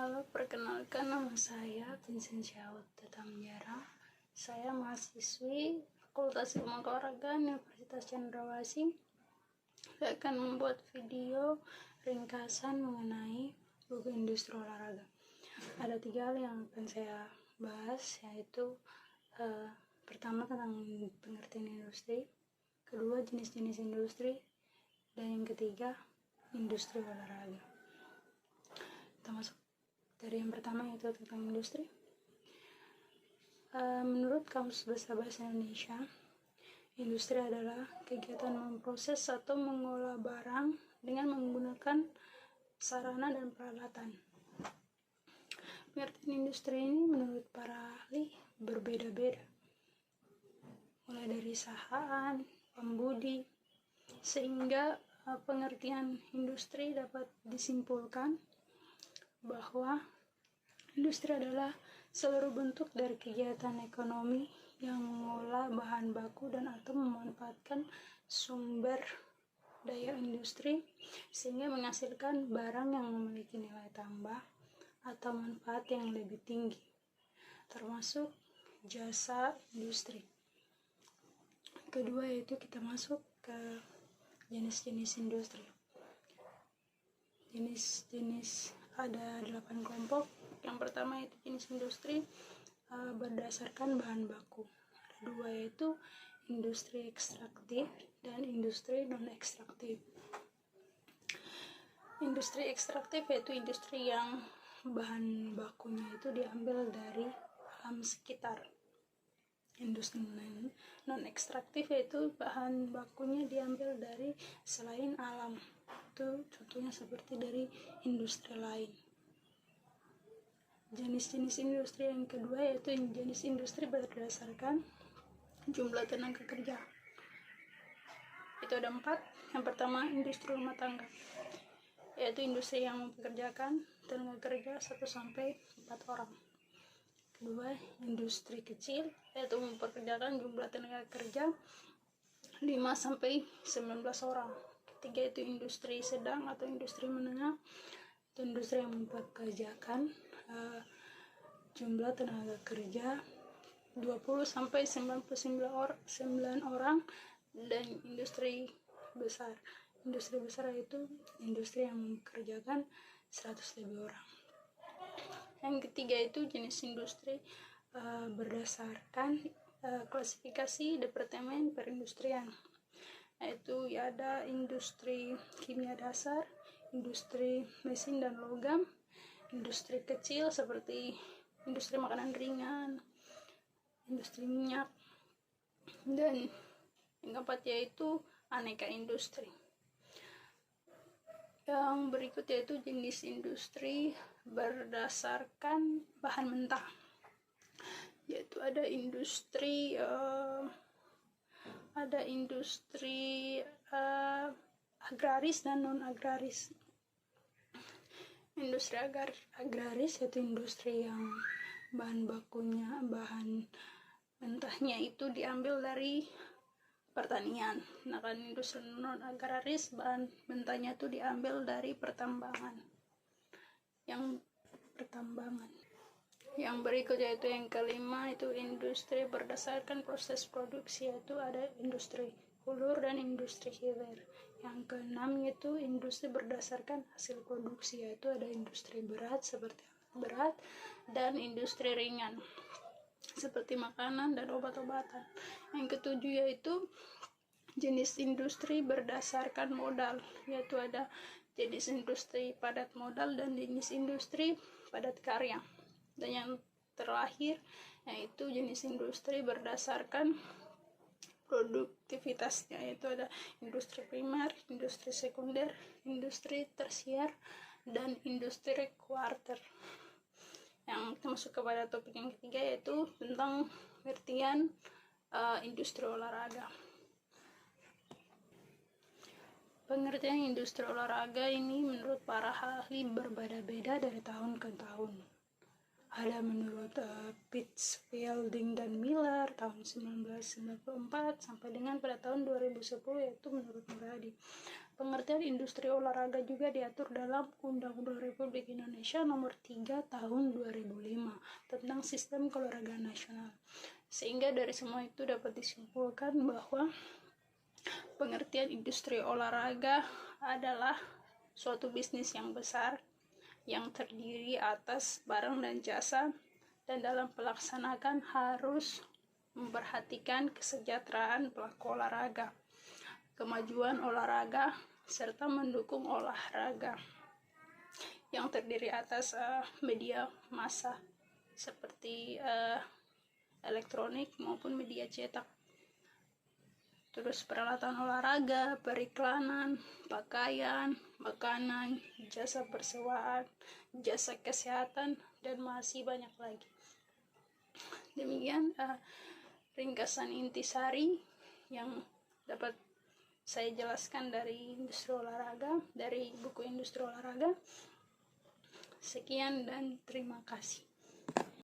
Halo, perkenalkan nama saya Vincentia Tamjara. Saya mahasiswi Fakultas Ilmu Keolahragaan Universitas Cendrawasih. Saya akan membuat video ringkasan mengenai buku industri olahraga. Ada 3 hal yang akan saya bahas, yaitu pertama tentang pengertian industri, kedua jenis-jenis industri, dan yang ketiga industri olahraga. Kita masuk dari yang pertama, yaitu tentang industri. Menurut Kamus Besar Bahasa Indonesia, industri adalah kegiatan memproses atau mengolah barang dengan menggunakan sarana dan peralatan. Pengertian industri ini menurut para ahli berbeda-beda, mulai dari sahaan, pembudi, sehingga pengertian industri dapat disimpulkan bahwa industri adalah seluruh bentuk dari kegiatan ekonomi yang mengolah bahan baku dan atau memanfaatkan sumber daya industri sehingga menghasilkan barang yang memiliki nilai tambah atau manfaat yang lebih tinggi, termasuk jasa industri. Kedua, yaitu kita masuk ke jenis-jenis industri. Jenis-jenis ada 8 kelompok. Yang pertama itu jenis industri berdasarkan bahan baku. Ada 2, yaitu industri ekstraktif dan industri non ekstraktif. Industri ekstraktif yaitu industri yang bahan bakunya itu diambil dari alam sekitar. Industri non ekstraktif yaitu bahan bakunya diambil dari selain alam. Itu contohnya seperti dari industri lain. Jenis-jenis industri yang kedua yaitu jenis industri berdasarkan jumlah tenaga kerja. Itu ada 4. Yang pertama, industri rumah tangga, yaitu industri yang mempekerjakan tenaga kerja 1-4 orang. Kedua, industri kecil, yaitu mempekerjakan jumlah tenaga kerja 5-19 orang. Ketiga, itu industri sedang atau industri menengah, itu industri yang mempekerjakan jumlah tenaga kerja 20-99 orang. Dan industri besar yaitu industri yang mempekerjakan 100 lebih orang. Yang ketiga itu jenis industri berdasarkan klasifikasi Departemen Perindustrian, yaitu ada industri kimia dasar, industri mesin dan logam, industri kecil seperti industri makanan ringan, industri minyak, dan yang keempat yaitu aneka industri. Yang berikut yaitu jenis industri berdasarkan bahan mentah, yaitu ada industri agraris dan non agraris. Industri agraris yaitu industri yang bahan mentahnya itu diambil dari pertanian. Nah, kan industri non agraris bahan mentahnya itu diambil dari pertambangan. Yang berikut yaitu yang kelima itu industri berdasarkan proses produksi, yaitu ada industri hulur dan industri hilir. Yang keenam yaitu industri berdasarkan hasil produksi, yaitu ada industri berat seperti berat dan industri ringan seperti makanan dan obat-obatan. Yang ketujuh yaitu jenis industri berdasarkan modal, yaitu ada jenis industri padat modal dan jenis industri padat karya. Dan yang terakhir yaitu jenis industri berdasarkan produktivitasnya, yaitu ada industri primer, industri sekunder, industri tersier, dan industri kuarter. Yang kita masuk kepada topik yang ketiga yaitu tentang pengertian industri olahraga. Pengertian industri olahraga ini menurut para ahli berbeda-beda dari tahun ke tahun. ada menurut Pittsfielding dan Miller tahun 1994 sampai dengan pada tahun 2010, yaitu menurut Muradi. Pengertian industri olahraga juga diatur dalam Undang-Undang Republik Indonesia Nomor 3 Tahun 2005 tentang Sistem Keolahragaan Nasional. Sehingga dari semua itu dapat disimpulkan bahwa pengertian industri olahraga adalah suatu bisnis yang besar yang terdiri atas barang dan jasa, dan dalam pelaksanaan harus memperhatikan kesejahteraan pelaku olahraga, kemajuan olahraga, serta mendukung olahraga yang terdiri atas media massa seperti elektronik maupun media cetak. Terus peralatan olahraga, periklanan, pakaian, makanan, jasa persewaan, jasa kesehatan, dan masih banyak lagi. Demikian ringkasan intisari yang dapat saya jelaskan dari industri olahraga, dari buku Industri Olahraga. Sekian dan terima kasih.